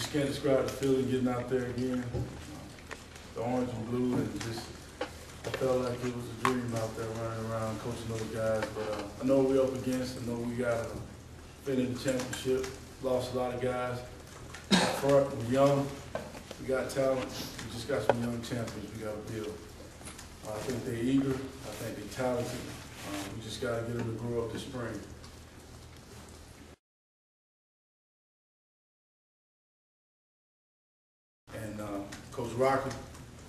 just can't describe the feeling getting out there again. The orange and blue, and just, I felt like it was a dream out there running around, coaching those guys. But I know what we're up against. I know we got to finish the championship. Lost a lot of guys. Up front, we're young. We got talent. We just got some young champions we got to build. I think they're eager. I think they're talented. We just got to get them to grow up this spring. And Coach Rocker,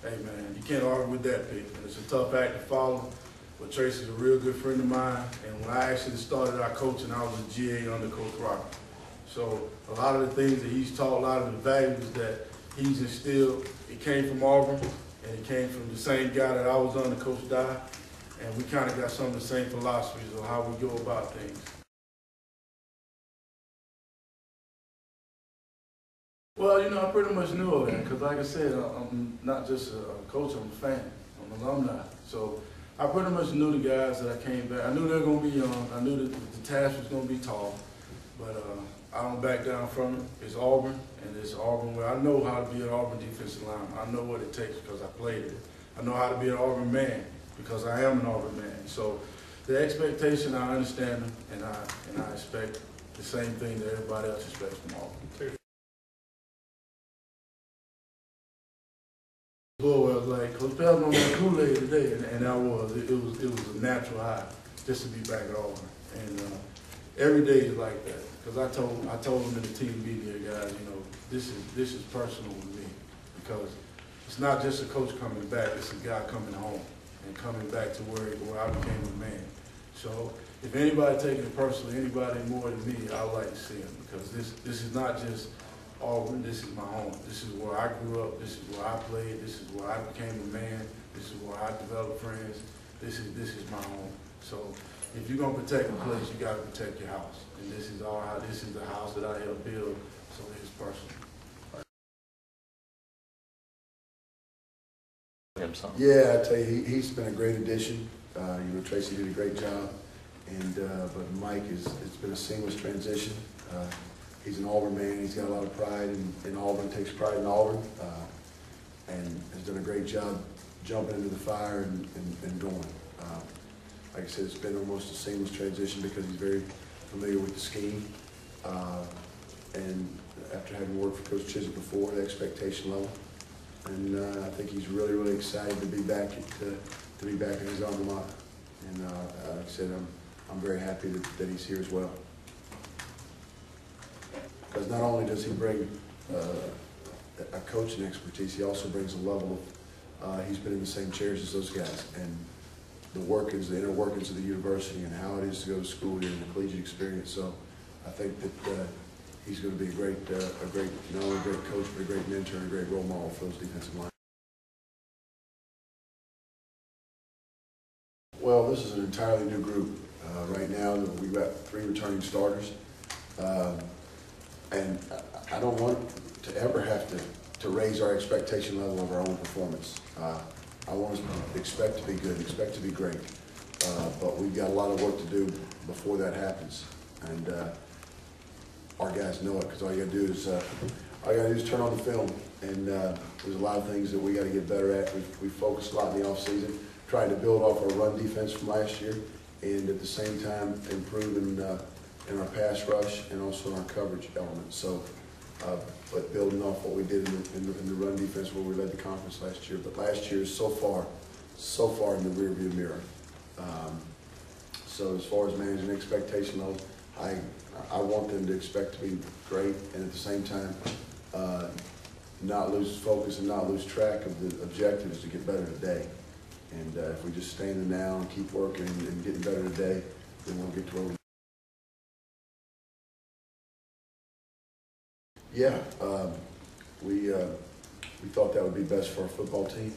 hey man, you can't argue with that pick. And it's a tough act to follow, but Tracy's a real good friend of mine. And when I actually started our coaching, I was a GA under Coach Rocker. So a lot of the things that he's taught, a lot of the values that he's instilled, it came from Auburn, and it came from the same guy that I was under, Coach Dye. And we kind of got some of the same philosophies of how we go about things. Well, you know, I pretty much knew of that because, like I said, I'm not just a coach, I'm a fan. I'm an alumni. So I pretty much knew the guys that I came back. I knew they were going to be young. I knew that the task was going to be tall. But I don't back down from it. It's Auburn, and it's Auburn where I know how to be an Auburn defensive lineman. I know what it takes because I played it. I know how to be an Auburn man because I am an Auburn man. So the expectation, I understand them, and I expect the same thing that everybody else expects from Auburn. Boy, I was like, Coach Pelton on that Kool-Aid today, and I was. It was a natural high just to be back at Auburn. And every day is like that. Because I told them in the team meeting here, guys, you know, this is personal with me. Because it's not just a coach coming back, it's a guy coming home and coming back to where I became a man. So if anybody taking it personally, anybody more than me, I would like to see him. Because this is not just Auburn, this is my home. This is where I grew up, this is where I played, this is where I became a man, this is where I developed friends, this is my home. So if you're gonna protect a place, you gotta protect your house. And this is the house that I helped build, so it's personal. Yeah, I tell you, he's been a great addition. You know, Tracy did a great job, and but Mike it's been a seamless transition. He's an Auburn man. He's got a lot of pride in Auburn, takes pride in Auburn, and has done a great job jumping into the fire and going. Like I said, it's been almost a seamless transition because he's very familiar with the scheme. And after having worked for Coach Chisholm before, the expectation level. And I think he's really, really excited to be back in his alma mater. And like I said, I'm very happy that he's here as well. Because not only does he bring a coaching expertise, he also brings a level of, he's been in the same chairs as those guys. And the inner workings of the university and how it is to go to school here and the collegiate experience. So I think that he's going to be a great, not only a great coach, but a great mentor and a great role model for those defensive linemen. Well, this is an entirely new group. Right now, we've got 3 returning starters. And I don't want to ever have to raise our expectation level of our own performance. I want us to expect to be good, expect to be great. But we've got a lot of work to do before that happens. And our guys know it because all you got to do is turn on the film. And there's a lot of things that we got to get better at. We focused a lot in the offseason, trying to build off our run defense from last year, and at the same time improve in our pass rush and also in our coverage element. So, but building off what we did in the run defense where we led the conference last year. But last year is so far in the rearview mirror. So as far as managing expectation levels, I want them to expect to be great, and at the same time, not lose focus and not lose track of the objectives to get better today. And if we just stay in the now and keep working and getting better today, then we'll get to where we. Yeah, we thought that would be best for our football team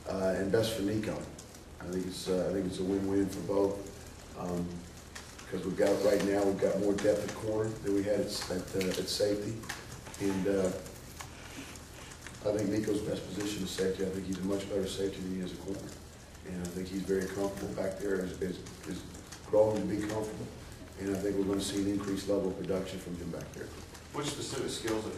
and best for Neiko. I think it's a win-win for both because right now we've got more depth at corner than we had at safety, and I think Neiko's best position is safety. I think he's a much better safety than he is a corner, and I think he's very comfortable back there. Is growing to be comfortable, and I think we're going to see an increased level of production from him back there. What specific skills have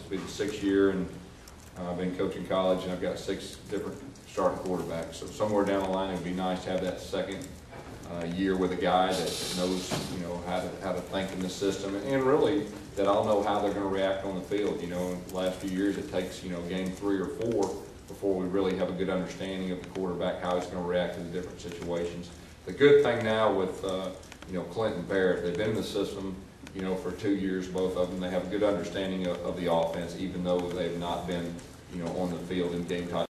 will be the 6th year, and I've been coaching college, and I've got 6 different starting quarterbacks. So somewhere down the line, it would be nice to have that second year with a guy that knows, you know, how to think in the system, and really that I'll know how they're going to react on the field. You know, in the last few years, it takes, you know, game 3 or 4 before we really have a good understanding of the quarterback, how he's going to react to the different situations. The good thing now with, you know, Clinton Barrett, they've been in the system, you know, for 2 years, both of them. They have a good understanding of the offense, even though they've not been, you know, on the field in game time.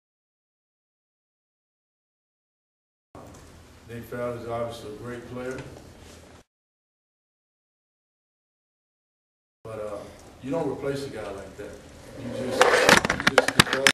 Nick Fowler is obviously a great player, but you don't replace a guy like that. You just